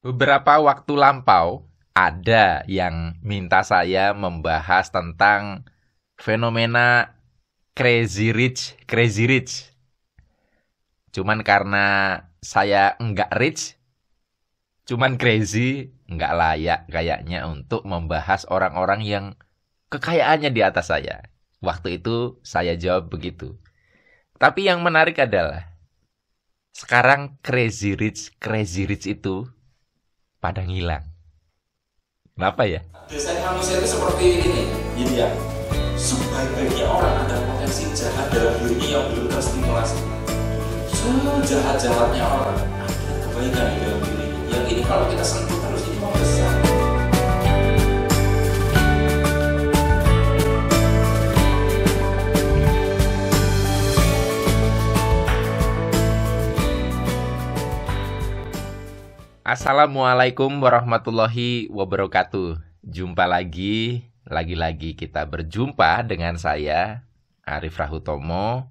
Beberapa waktu lampau, ada yang minta saya membahas tentang fenomena Crazy Rich, Crazy Rich. Cuman karena saya enggak rich, cuman crazy, enggak layak kayaknya untuk membahas orang-orang yang kekayaannya di atas saya. Waktu itu saya jawab begitu. Tapi yang menarik adalah, sekarang Crazy Rich itu pada ngilang. Kenapa ya? Biasanya manusia itu seperti ini, ini ya. Sebaik-baiknya orang ada potensi jahat dalam dirinya yang belum terstimulasi. Sejahat-jahatnya orang ada kebaikan di dalam diri. Yang ini kalau kita sentuh terus ini membesar. Assalamualaikum warahmatullahi wabarakatuh. Jumpa lagi kita berjumpa dengan saya, Arif Rahutomo,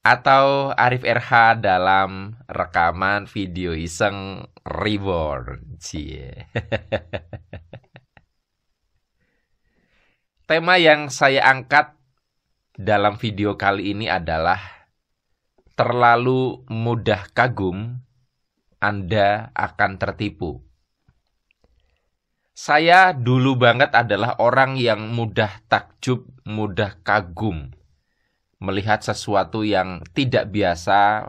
atau Arif RH dalam rekaman video iseng Reborn. Cie. Tema yang saya angkat dalam video kali ini adalah terlalu mudah kagum, Anda akan tertipu. Saya dulu banget adalah orang yang mudah takjub, mudah kagum. Melihat sesuatu yang tidak biasa,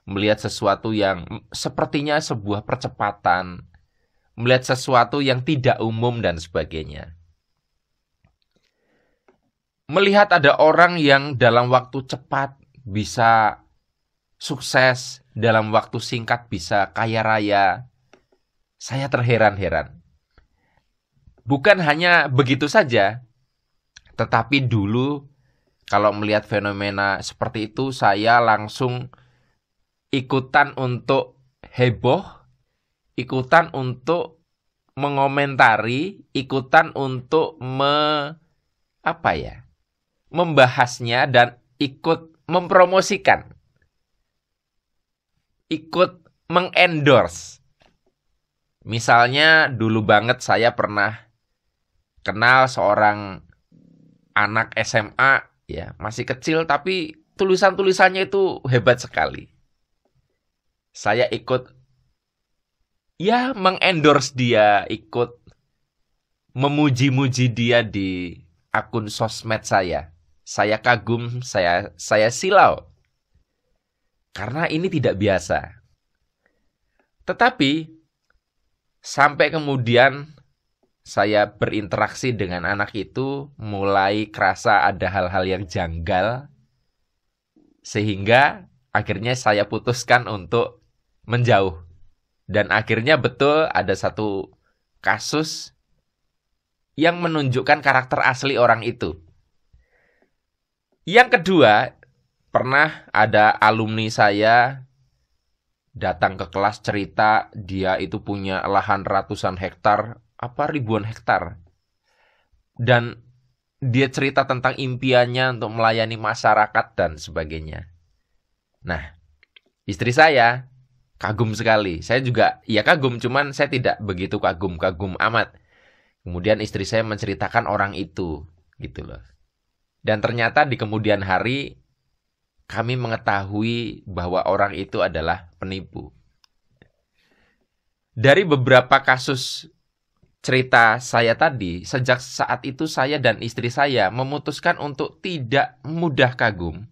melihat sesuatu yang sepertinya sebuah percepatan, melihat sesuatu yang tidak umum dan sebagainya. Melihat ada orang yang dalam waktu cepat bisa sukses, dalam waktu singkat bisa kaya raya, saya terheran-heran. Bukan hanya begitu saja, tetapi dulu kalau melihat fenomena seperti itu, saya langsung ikutan untuk heboh, ikutan untuk mengomentari, ikutan untuk membahasnya dan ikut mempromosikan, ikut mengendorse. Misalnya dulu banget saya pernah kenal seorang anak SMA, ya masih kecil tapi tulisan-tulisannya itu hebat sekali. Saya ikut mengendorse dia, ikut memuji-muji dia di akun sosmed saya. Saya kagum, saya silau. Karena ini tidak biasa. Tetapi sampai kemudian saya berinteraksi dengan anak itu, mulai kerasa ada hal-hal yang janggal, sehingga akhirnya saya putuskan untuk menjauh. Dan akhirnya betul ada satu kasus yang menunjukkan karakter asli orang itu. Yang kedua, pernah ada alumni saya datang ke kelas cerita dia itu punya lahan ratusan hektar, ribuan hektar. Dan dia cerita tentang impiannya untuk melayani masyarakat dan sebagainya. Nah, istri saya kagum sekali. Saya juga kagum, cuman saya tidak begitu kagum amat. Kemudian istri saya menceritakan orang itu, gitu loh. Dan ternyata di kemudian hari kami mengetahui bahwa orang itu adalah penipu. Dari beberapa kasus cerita saya tadi, sejak saat itu saya dan istri saya memutuskan untuk tidak mudah kagum,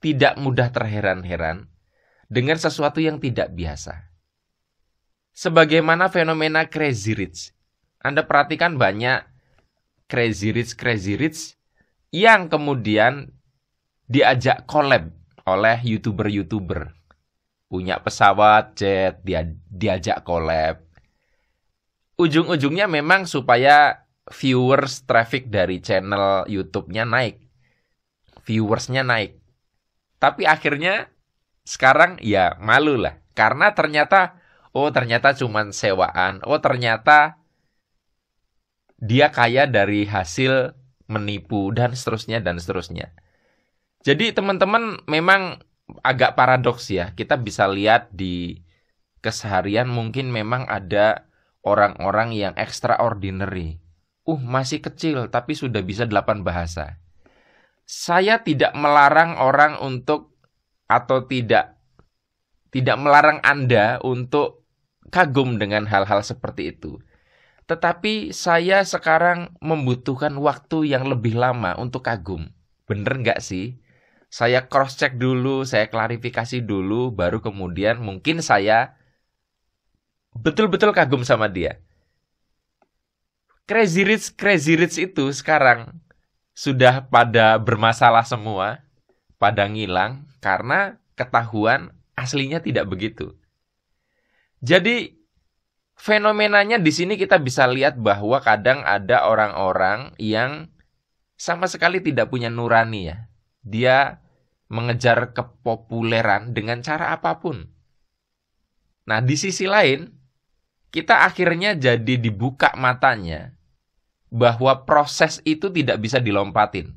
tidak mudah terheran-heran dengan sesuatu yang tidak biasa. Sebagaimana fenomena Crazy Rich. Anda perhatikan banyak Crazy Rich yang kemudian diajak collab oleh YouTuber. Punya pesawat, jet, diajak collab. Ujung-ujungnya memang supaya viewers, traffic dari channel YouTube-nya naik. Viewersnya naik. Tapi akhirnya sekarang malu lah. Karena ternyata cuman sewaan. Ternyata dia kaya dari hasil menipu dan seterusnya. Jadi teman-teman memang agak paradoks ya. Kita bisa lihat di keseharian mungkin memang ada orang-orang yang extraordinary. Masih kecil tapi sudah bisa 8 bahasa. Saya tidak melarang orang untuk, atau tidak melarang Anda untuk kagum dengan hal-hal seperti itu. Tetapi saya sekarang membutuhkan waktu yang lebih lama untuk kagum. Bener nggak sih? Saya cross-check dulu, saya klarifikasi dulu, baru kemudian mungkin saya betul-betul kagum sama dia. Crazy Rich itu sekarang sudah pada bermasalah semua, pada ngilang, karena ketahuan aslinya tidak begitu. Jadi fenomenanya di sini kita bisa lihat bahwa kadang ada orang-orang yang sama sekali tidak punya nurani ya. Dia mengejar kepopuleran dengan cara apapun. Nah, di sisi lain, kita akhirnya jadi dibuka matanya bahwa proses itu tidak bisa dilompatin.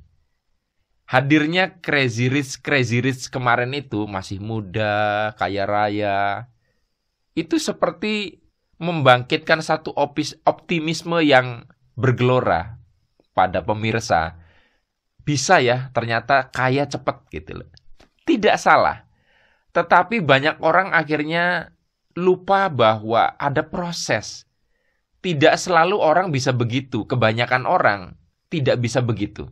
Hadirnya Crazy Rich kemarin itu masih muda, kaya raya. Itu seperti membangkitkan satu optimisme yang bergelora pada pemirsa. Bisa ya, ternyata kaya cepat gitu loh. Tidak salah. Tetapi banyak orang akhirnya lupa bahwa ada proses. Tidak selalu orang bisa begitu. Kebanyakan orang tidak bisa begitu.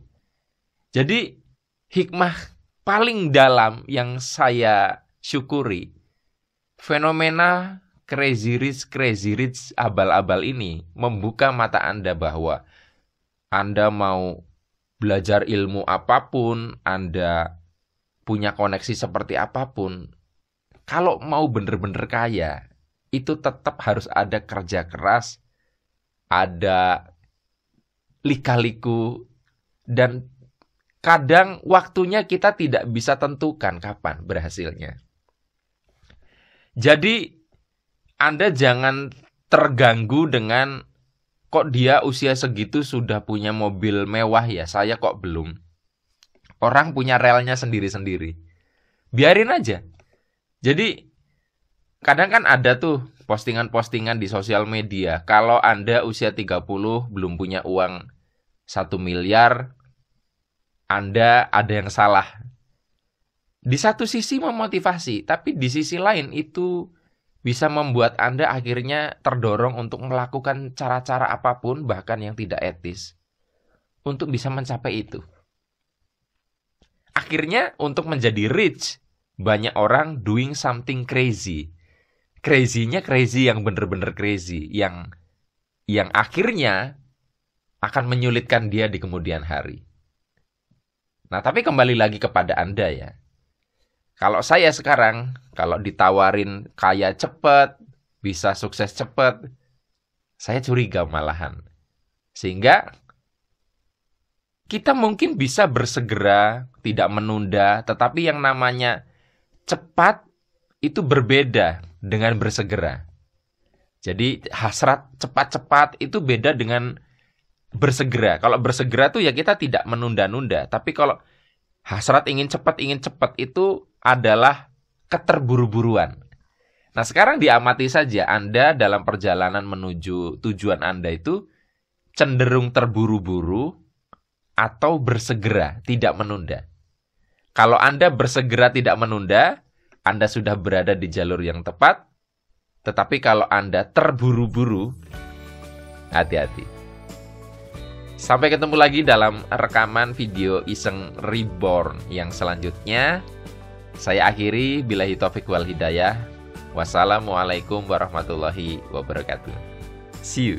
Jadi hikmah paling dalam yang saya syukuri, fenomena Crazy Rich abal-abal ini membuka mata Anda bahwa Anda mau belajar ilmu apapun, Anda punya koneksi seperti apapun, kalau mau bener-bener kaya, itu tetap harus ada kerja keras, ada lika-liku, dan kadang waktunya kita tidak bisa tentukan kapan berhasilnya. Jadi Anda jangan terganggu dengan kok dia usia segitu sudah punya mobil mewah ya, saya kok belum. Orang punya relnya sendiri-sendiri. Biarin aja. Jadi kadang kan ada tuh postingan-postingan di sosial media. Kalau Anda usia 30 belum punya uang 1 miliar, Anda ada yang salah. Di satu sisi memotivasi, tapi di sisi lain itu bisa membuat Anda akhirnya terdorong untuk melakukan cara-cara apapun, bahkan yang tidak etis, untuk bisa mencapai itu. Akhirnya untuk menjadi rich, banyak orang doing something crazy. Crazy-nya crazy yang bener-bener crazy, yang akhirnya akan menyulitkan dia di kemudian hari. Nah, tapi kembali lagi kepada Anda ya. Kalau saya sekarang, kalau ditawarin kaya cepat, bisa sukses cepat, saya curiga malahan. Sehingga kita mungkin bisa bersegera, tidak menunda, tetapi yang namanya cepat itu berbeda dengan bersegera. Jadi hasrat cepat-cepat itu beda dengan bersegera. Kalau bersegera tuh ya kita tidak menunda-nunda, tapi kalau hasrat ingin cepat itu adalah keterburu-buruan. Nah, sekarang diamati saja Anda dalam perjalanan menuju tujuan Anda itu cenderung terburu-buru atau bersegera, tidak menunda. Kalau Anda bersegera tidak menunda, Anda sudah berada di jalur yang tepat. Tetapi kalau Anda terburu-buru, hati-hati. Sampai ketemu lagi dalam rekaman video Iseng Reborn yang selanjutnya. Saya akhiri, billahi taufiq wal hidayah. Wassalamualaikum warahmatullahi wabarakatuh. See you.